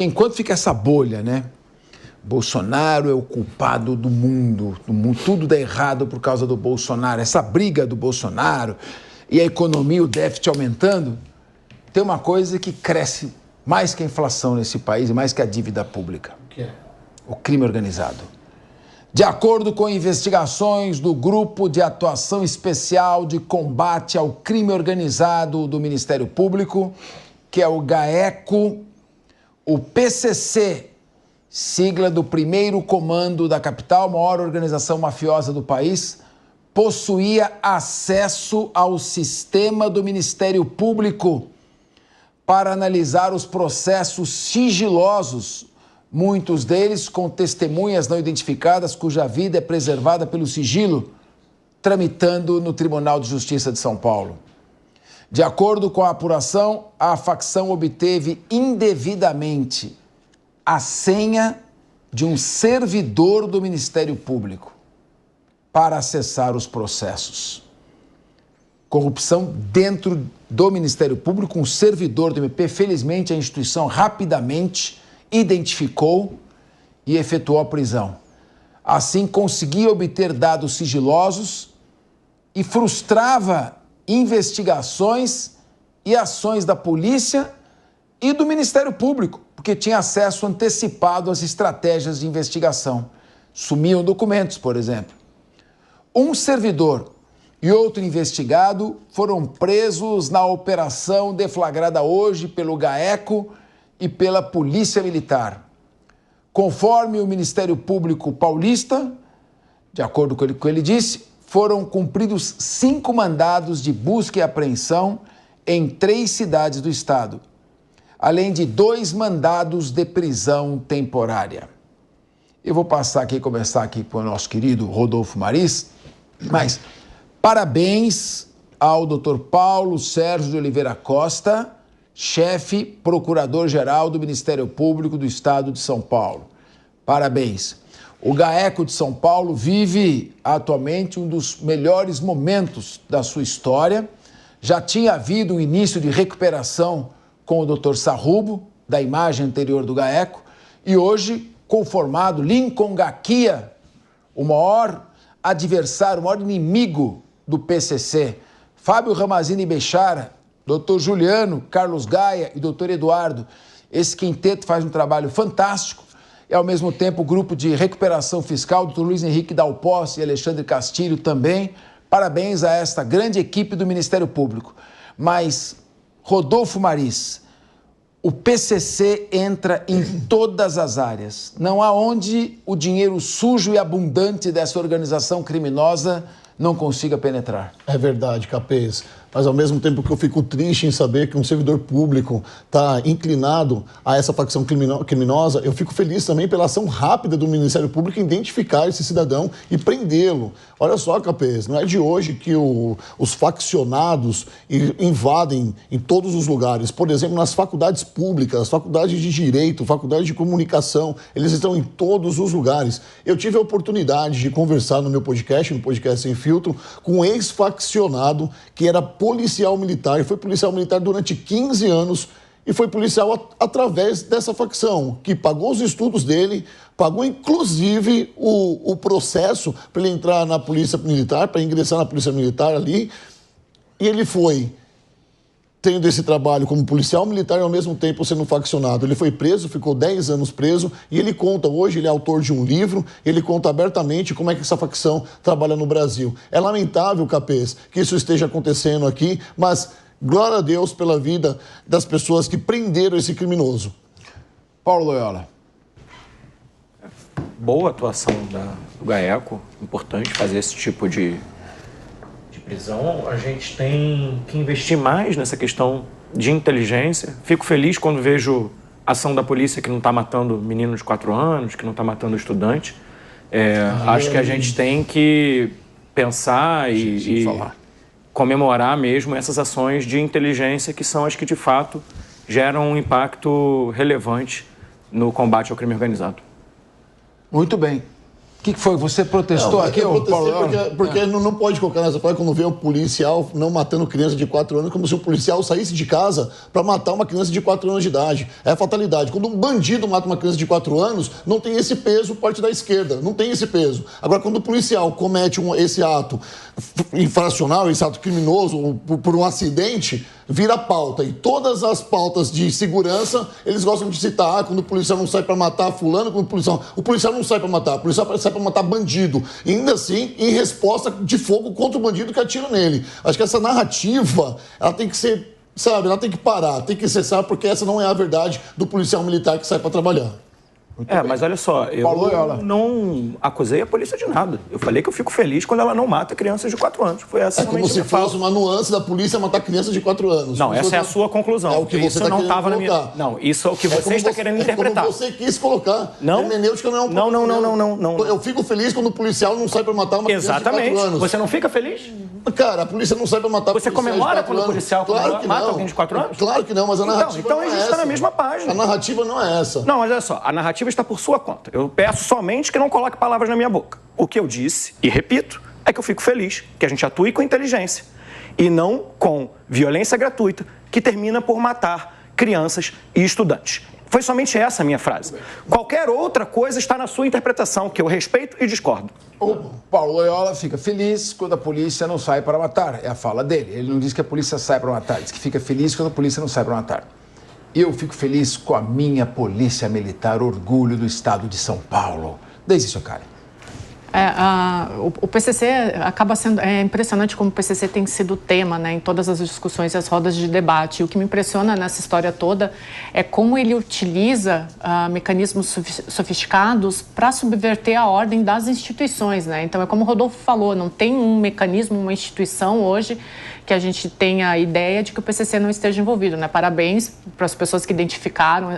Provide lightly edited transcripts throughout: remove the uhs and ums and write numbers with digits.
Enquanto fica essa bolha, né? Bolsonaro é o culpado do mundo, tudo dá errado por causa do Bolsonaro, essa briga do Bolsonaro e a economia, o déficit aumentando, tem uma coisa que cresce mais que a inflação nesse país e mais que a dívida pública. O que é? O crime organizado. De acordo com investigações do Grupo de Atuação Especial de Combate ao Crime Organizado do Ministério Público, que é o GAECO, o PCC, sigla do primeiro comando da capital, maior organização mafiosa do país, possuía acesso ao sistema do Ministério Público para analisar os processos sigilosos, muitos deles com testemunhas não identificadas, cuja vida é preservada pelo sigilo, tramitando no Tribunal de Justiça de São Paulo. De acordo com a apuração, a facção obteve indevidamente a senha de um servidor do Ministério Público para acessar os processos. Corrupção dentro do Ministério Público, um servidor do MP. Felizmente, a instituição rapidamente identificou e efetuou a prisão. Assim, conseguia obter dados sigilosos e frustrava investigações e ações da polícia e do Ministério Público, porque tinha acesso antecipado às estratégias de investigação. Sumiam documentos, por exemplo. Um servidor e outro investigado foram presos na operação deflagrada hoje pelo GAECO e pela Polícia Militar. Conforme o Ministério Público paulista, de acordo com o que ele disse, foram cumpridos 5 mandados de busca e apreensão em 3 cidades do estado, além de 2 mandados de prisão temporária. Eu vou passar aqui, começar aqui com o nosso querido Rodolfo Maris, mas parabéns ao Dr. Paulo Sérgio de Oliveira Costa, chefe procurador-geral do Ministério Público do Estado de São Paulo. Parabéns. O GAECO de São Paulo vive atualmente um dos melhores momentos da sua história. Já tinha havido um início de recuperação com o Dr. Sarrubo, da imagem anterior do GAECO, e hoje conformado Lincoln Gaquia, o maior adversário, o maior inimigo do PCC, Fábio Ramazini Bechara, Dr. Juliano, Carlos Gaia e Dr. Eduardo. Esse quinteto faz um trabalho fantástico. E, ao mesmo tempo, o grupo de recuperação fiscal, Dr. Luiz Henrique Dalposse e Alexandre Castilho também. Parabéns a esta grande equipe do Ministério Público. Mas, Rodolfo Maris, o PCC entra em todas as áreas. Não há onde o dinheiro sujo e abundante dessa organização criminosa não consiga penetrar. É verdade, Capês. Mas ao mesmo tempo que eu fico triste em saber que um servidor público está inclinado a essa facção criminosa, eu fico feliz também pela ação rápida do Ministério Público em identificar esse cidadão e prendê-lo. Olha só, Capês, não é de hoje que os faccionados invadem em todos os lugares. Por exemplo, nas faculdades públicas, faculdades de Direito, faculdade de Comunicação, eles estão em todos os lugares. Eu tive a oportunidade de conversar no meu podcast, no Podcast Sem Filtro, com um ex-faccionado que era policial militar, e foi policial militar durante 15 anos e foi policial através dessa facção, que pagou os estudos dele, pagou inclusive o processo para ele entrar na polícia militar, para ingressar na polícia militar ali, e ele foi tendo esse trabalho como policial militar e ao mesmo tempo sendo faccionado. Ele foi preso, ficou 10 anos preso e ele conta hoje, ele é autor de um livro, ele conta abertamente como é que essa facção trabalha no Brasil. É lamentável, Capês, que isso esteja acontecendo aqui, mas glória a Deus pela vida das pessoas que prenderam esse criminoso. Paulo Loyola. Boa atuação do GAECO, importante fazer esse tipo de prisão. A gente tem que investir mais nessa questão de inteligência. Fico feliz quando vejo a ação da polícia que não está matando menino de 4 anos, que não está matando estudante. Acho que a gente tem que pensar e comemorar mesmo essas ações de inteligência que são as que, de fato, geram um impacto relevante no combate ao crime organizado. Muito bem. O que foi? Você protestou aqui? Eu protestei porque não pode colocar nessa frase quando vê um policial não matando criança de 4 anos, como se o policial saísse de casa para matar uma criança de 4 anos de idade. É fatalidade. Quando um bandido mata uma criança de 4 anos, não tem esse peso parte da esquerda. Não tem esse peso. Agora, quando o policial comete esse ato infracional, esse ato criminoso, por um acidente, vira pauta. E todas as pautas de segurança, eles gostam de citar quando o policial não sai para matar fulano, quando o policial não sai para matar, o policial sai para matar bandido. E ainda assim, em resposta de fogo contra o bandido que atira nele. Acho que essa narrativa, ela tem que ser, sabe, ela tem que parar, tem que cessar, porque essa não é a verdade do policial militar que sai para trabalhar. Mas olha só, eu não acusei a polícia de nada. Eu falei que eu fico feliz quando ela não mata crianças de 4 anos. Foi essa como se fosse uma nuance da polícia matar crianças de 4 anos. Não, essa é a sua conclusão. É o que você está querendo colocar. Não, isso é o que você está querendo interpretar. Como você quis colocar. Não. Hermenêutica não é um problema. Não. Eu fico feliz quando o policial não sai para matar uma criança de 4 anos. Você não fica feliz? Cara, a polícia não sai para matar Você comemora quando o policial mata alguém de 4 anos? Claro que não, mas a narrativa então não é essa. Então a gente está na mesma página. A narrativa não é essa. Não, mas olha só, a narrativa está por sua conta. Eu peço somente que não coloque palavras na minha boca. O que eu disse, e repito, é que eu fico feliz que a gente atue com inteligência e não com violência gratuita que termina por matar crianças e estudantes. Foi somente essa a minha frase. Qualquer outra coisa está na sua interpretação, que eu respeito e discordo. O Paulo Loyola fica feliz quando a polícia não sai para matar. É a fala dele. Ele não diz que a polícia sai para matar, ele diz que fica feliz quando a polícia não sai para matar. Eu fico feliz com a minha polícia militar, orgulho do estado de São Paulo. Desde isso, cara. O PCC acaba sendo... É impressionante como o PCC tem sido tema, né, em todas as discussões e as rodas de debate. E o que me impressiona nessa história toda é como ele utiliza mecanismos sofisticados para subverter a ordem das instituições, né? Então, é como o Rodolfo falou, não tem um mecanismo, uma instituição hoje que a gente tenha a ideia de que o PCC não esteja envolvido, né? Parabéns para as pessoas que identificaram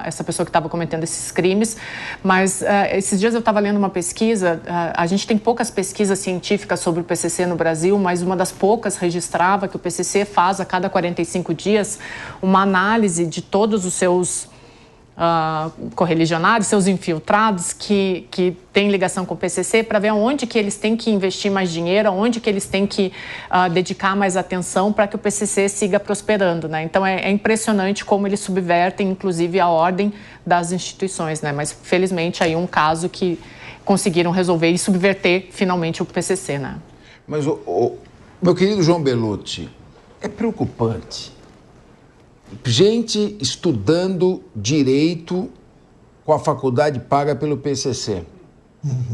essa pessoa que estava cometendo esses crimes. Mas esses dias eu estava lendo uma pesquisa, a gente tem poucas pesquisas científicas sobre o PCC no Brasil, mas uma das poucas registrava que o PCC faz a cada 45 dias uma análise de todos os seus correligionários, seus infiltrados que têm ligação com o PCC, para ver onde que eles têm que investir mais dinheiro, onde que eles têm que dedicar mais atenção para que o PCC siga prosperando, né? Então é impressionante como eles subvertem, inclusive, a ordem das instituições, né? Mas felizmente aí um caso que conseguiram resolver e subverter finalmente o PCC, né? Mas meu querido João Belutti, é preocupante. Gente estudando direito com a faculdade paga pelo PCC.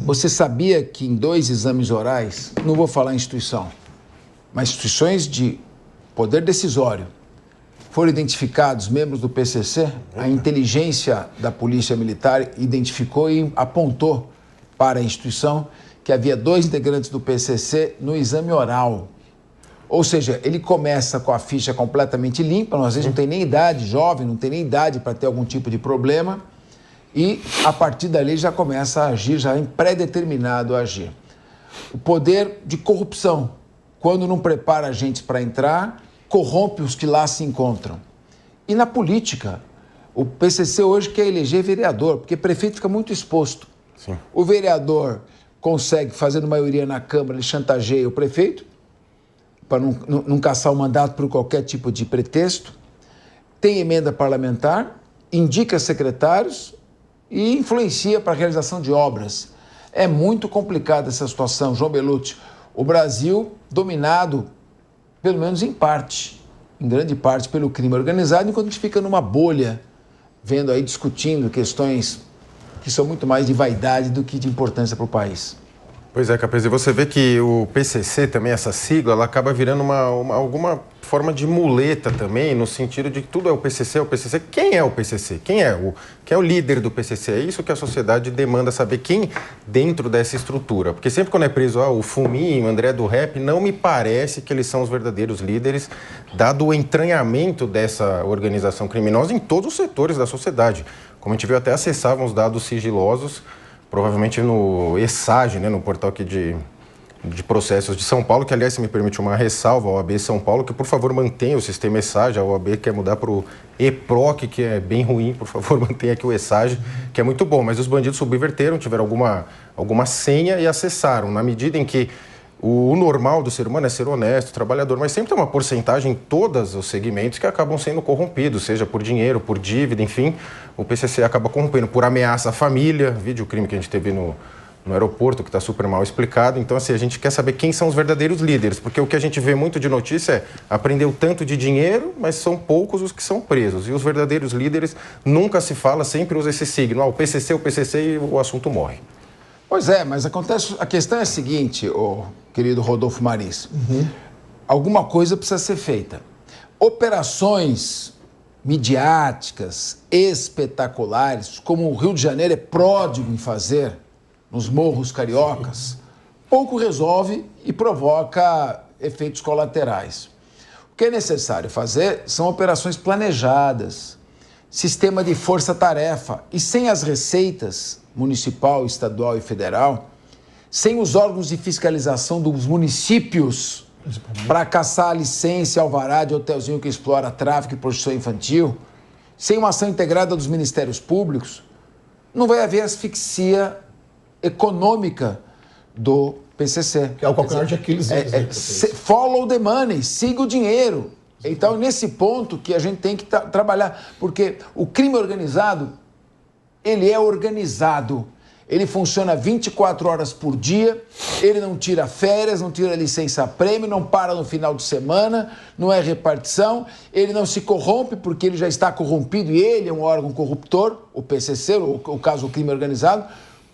Você sabia que em 2 exames orais, não vou falar instituição, mas instituições de poder decisório, foram identificados membros do PCC? A inteligência da Polícia Militar identificou e apontou para a instituição que havia 2 integrantes do PCC no exame oral. Ou seja, ele começa com a ficha completamente limpa, às vezes não tem nem idade, jovem, não tem nem idade para ter algum tipo de problema, e a partir dali já começa a agir, já é pré-determinado a agir. O poder de corrupção, quando não prepara a gente para entrar, corrompe os que lá se encontram. E na política, o PCC hoje quer eleger vereador, porque prefeito fica muito exposto. Sim. O vereador consegue, fazendo maioria na Câmara, ele chantageia o prefeito, para não caçar o mandato por qualquer tipo de pretexto, tem emenda parlamentar, indica secretários e influencia para a realização de obras. É muito complicada essa situação, João Belutti. O Brasil dominado, pelo menos em parte, em grande parte, pelo crime organizado, enquanto a gente fica numa bolha, vendo aí, discutindo questões que são muito mais de vaidade do que de importância para o país. Pois é, Capês, e você vê que o PCC também, essa sigla, ela acaba virando alguma forma de muleta também, no sentido de que tudo é o PCC, é o PCC. Quem é o PCC? Quem é o líder do PCC? É isso que a sociedade demanda saber, quem dentro dessa estrutura. Porque sempre quando é preso o Fuminho, o André do Rap, não me parece que eles são os verdadeiros líderes, dado o entranhamento dessa organização criminosa em todos os setores da sociedade. Como a gente viu, até acessavam os dados sigilosos, provavelmente no ESAGE, né, no portal aqui de de processos de São Paulo, que, aliás, se me permite uma ressalva, a OAB São Paulo, que, por favor, mantenha o sistema ESAGE. A OAB quer mudar para o EPROC, que é bem ruim, por favor, mantenha aqui o ESAGE, que é muito bom. Mas os bandidos subverteram, tiveram alguma senha e acessaram, na medida em que o normal do ser humano é ser honesto, trabalhador, mas sempre tem uma porcentagem em todos os segmentos que acabam sendo corrompidos, seja por dinheiro, por dívida, enfim, o PCC acaba corrompendo por ameaça à família, vídeo crime que a gente teve no aeroporto, que está super mal explicado. Então, assim, a gente quer saber quem são os verdadeiros líderes, porque o que a gente vê muito de notícia é aprendeu tanto de dinheiro, mas são poucos os que são presos. E os verdadeiros líderes nunca se fala, sempre usa esse signo, o PCC e o assunto morre. Pois é, mas a questão é a seguinte, querido Rodolfo Maris. Alguma coisa precisa ser feita. Operações midiáticas, espetaculares, como o Rio de Janeiro é pródigo em fazer, nos morros cariocas, pouco resolve e provoca efeitos colaterais. O que é necessário fazer são operações planejadas, sistema de força-tarefa, e sem as receitas municipal, estadual e federal, sem os órgãos de fiscalização dos municípios para caçar a licença e alvará de hotelzinho que explora tráfico e prostituição infantil, sem uma ação integrada dos ministérios públicos, não vai haver asfixia econômica do PCC. Que é o calcanhar de Aquiles. Follow the money, siga o dinheiro. Então, nesse ponto que a gente tem que trabalhar, porque o crime organizado, ele é organizado, ele funciona 24 horas por dia, ele não tira férias, não tira licença-prêmio, não para no final de semana, não é repartição, ele não se corrompe porque ele já está corrompido e ele é um órgão corruptor, o PCC, o caso do crime organizado.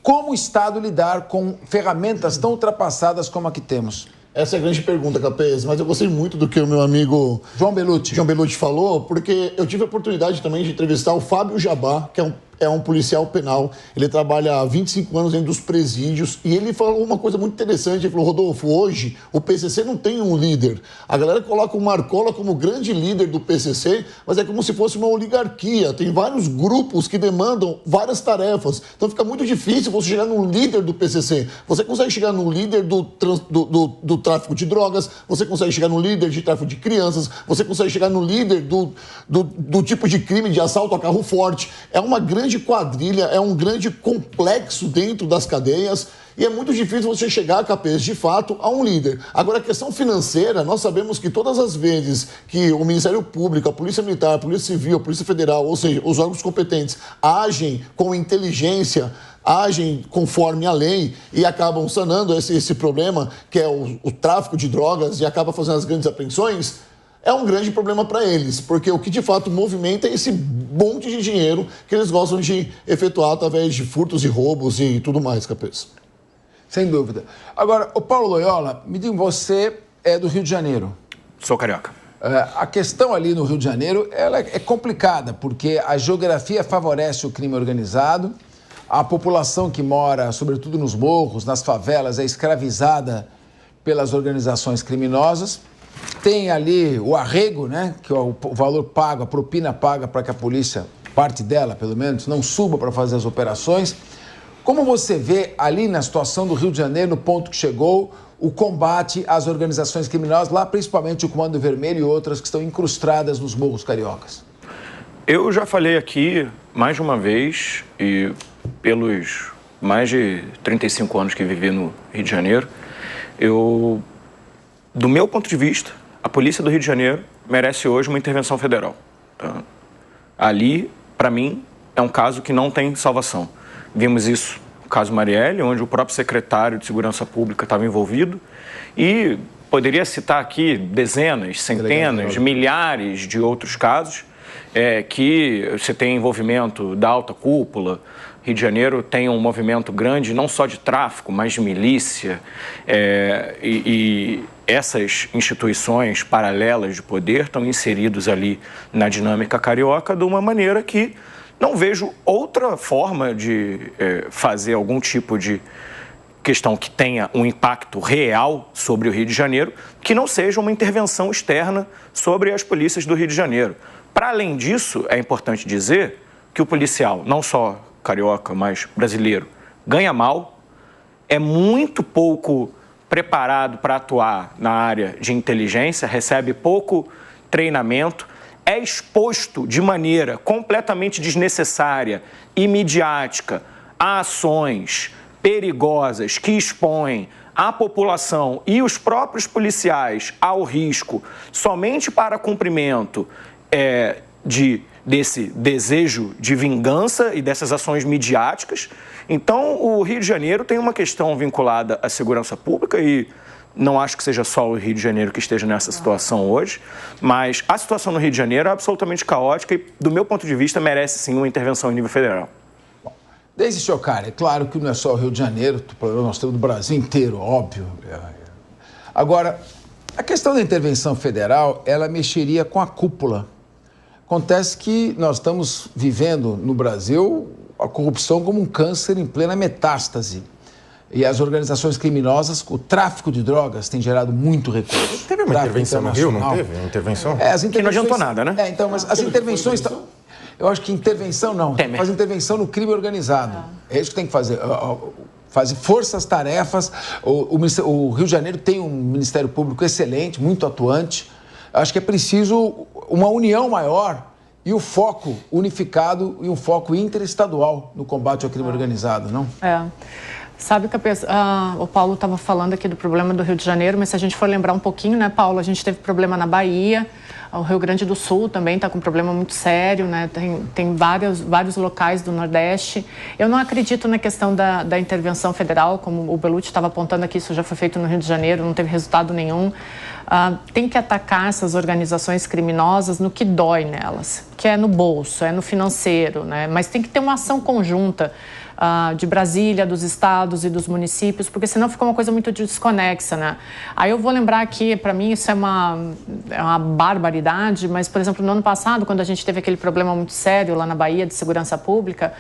Como o Estado lidar com ferramentas tão ultrapassadas como a que temos? Essa é a grande pergunta, Capês, mas eu gostei muito do que o meu amigo João Bellucci falou, porque eu tive a oportunidade também de entrevistar o Fábio Jabá, que é um policial penal. Ele trabalha há 25 anos dentro dos presídios e ele falou uma coisa muito interessante. Ele falou, Rodolfo, hoje o PCC não tem um líder. A galera coloca o Marcola como grande líder do PCC, mas é como se fosse uma oligarquia. Tem vários grupos que demandam várias tarefas. Então fica muito difícil você chegar no líder do PCC. Você consegue chegar no líder do tráfico de drogas, você consegue chegar no líder de tráfico de crianças, você consegue chegar no líder do tipo de crime de assalto a carro forte. É uma grande quadrilha, é um grande complexo dentro das cadeias e é muito difícil você chegar, Capês, de fato, a um líder. Agora, a questão financeira, nós sabemos que todas as vezes que o Ministério Público, a Polícia Militar, a Polícia Civil, a Polícia Federal, ou seja, os órgãos competentes, agem com inteligência, agem conforme a lei e acabam sanando esse problema, que é o tráfico de drogas, e acaba fazendo as grandes apreensões, é um grande problema para eles, porque o que de fato movimenta é esse monte de dinheiro que eles gostam de efetuar através de furtos e roubos e tudo mais, Capês. Sem dúvida. Agora, o Paulo Loyola, me diga, você é do Rio de Janeiro. Sou carioca. A questão ali no Rio de Janeiro, ela é complicada, porque a geografia favorece o crime organizado, a população que mora, sobretudo nos morros, nas favelas, é escravizada pelas organizações criminosas. Tem ali o arrego, né, que é o valor pago, a propina paga para que a polícia, parte dela pelo menos, não suba para fazer as operações. Como você vê ali na situação do Rio de Janeiro, no ponto que chegou, o combate às organizações criminosas, lá principalmente o Comando Vermelho e outras que estão incrustadas nos morros cariocas? Eu já falei aqui mais de uma vez, e pelos mais de 35 anos que vivi no Rio de Janeiro, do meu ponto de vista, a polícia do Rio de Janeiro merece hoje uma intervenção federal. Tá? Ali, para mim, é um caso que não tem salvação. Vimos isso no caso Marielle, onde o próprio secretário de Segurança Pública estava envolvido, e poderia citar aqui dezenas, centenas, milhares de outros casos que você tem envolvimento da alta cúpula. Rio de Janeiro tem um movimento grande, não só de tráfico, mas de milícia, e essas instituições paralelas de poder estão inseridos ali na dinâmica carioca de uma maneira que não vejo outra forma de fazer algum tipo de questão que tenha um impacto real sobre o Rio de Janeiro, que não seja uma intervenção externa sobre as polícias do Rio de Janeiro. Para além disso, é importante dizer que o policial, não só carioca, mas brasileiro, ganha mal, é muito pouco preparado para atuar na área de inteligência, recebe pouco treinamento, é exposto de maneira completamente desnecessária e midiática a ações perigosas que expõem a população e os próprios policiais ao risco somente para cumprimento desse desejo de vingança e dessas ações midiáticas. Então, o Rio de Janeiro tem uma questão vinculada à segurança pública e não acho que seja só o Rio de Janeiro que esteja nessa situação hoje, mas a situação no Rio de Janeiro é absolutamente caótica e, do meu ponto de vista, merece sim uma intervenção em nível federal. Desde Chocari, é claro que não é só o Rio de Janeiro, nós temos o Brasil inteiro, óbvio. Agora, a questão da intervenção federal, ela mexeria com a cúpula. Acontece que nós estamos vivendo no Brasil a corrupção como um câncer em plena metástase. E as organizações criminosas, o tráfico de drogas tem gerado muito recurso. Teve uma intervenção no Rio, não teve? Uma intervenção? As intervenções... Que não adiantou nada, né? Então, mas as intervenções... Eu acho que intervenção não, tem que fazer intervenção no crime organizado. É isso que tem que fazer. Fazer forças-tarefas. O Rio de Janeiro tem um Ministério Público excelente, muito atuante. Acho que é preciso uma união maior e o foco unificado e um foco interestadual no combate ao crime organizado, não? Sabe que o Paulo estava falando aqui do problema do Rio de Janeiro, mas se a gente for lembrar um pouquinho, né, Paulo, a gente teve problema na Bahia, o Rio Grande do Sul também está com um problema muito sério, né, tem vários locais do Nordeste. Eu não acredito na questão da intervenção federal, como o Bellucci estava apontando aqui, isso já foi feito no Rio de Janeiro, não teve resultado nenhum. Tem que atacar essas organizações criminosas no que dói nelas, que é no bolso, é no financeiro, né, mas tem que ter uma ação conjunta. De Brasília, dos estados e dos municípios, porque senão fica uma coisa muito desconexa, né? Aí eu vou lembrar aqui, para mim isso é uma barbaridade, mas, por exemplo, no ano passado, quando a gente teve aquele problema muito sério lá na Bahia de segurança pública,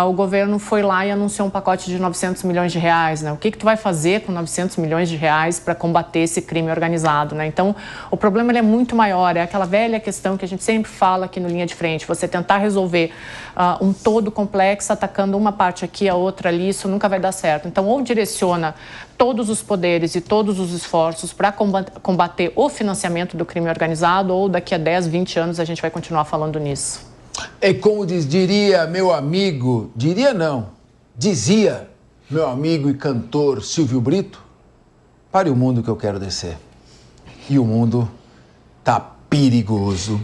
o governo foi lá e anunciou um pacote de 900 milhões de reais, né? O que tu vai fazer com 900 milhões de reais para combater esse crime organizado, né? Então, o problema ele é muito maior, é aquela velha questão que a gente sempre fala aqui no Linha de Frente, você tentar resolver um todo complexo atacando uma parte aqui, a outra ali, isso nunca vai dar certo. Então, ou direciona todos os poderes e todos os esforços para combater o financiamento do crime organizado, ou daqui a 10, 20 anos a gente vai continuar falando nisso. É como diria meu amigo, dizia meu amigo e cantor Silvio Brito, pare o mundo que eu quero descer. E o mundo tá perigoso.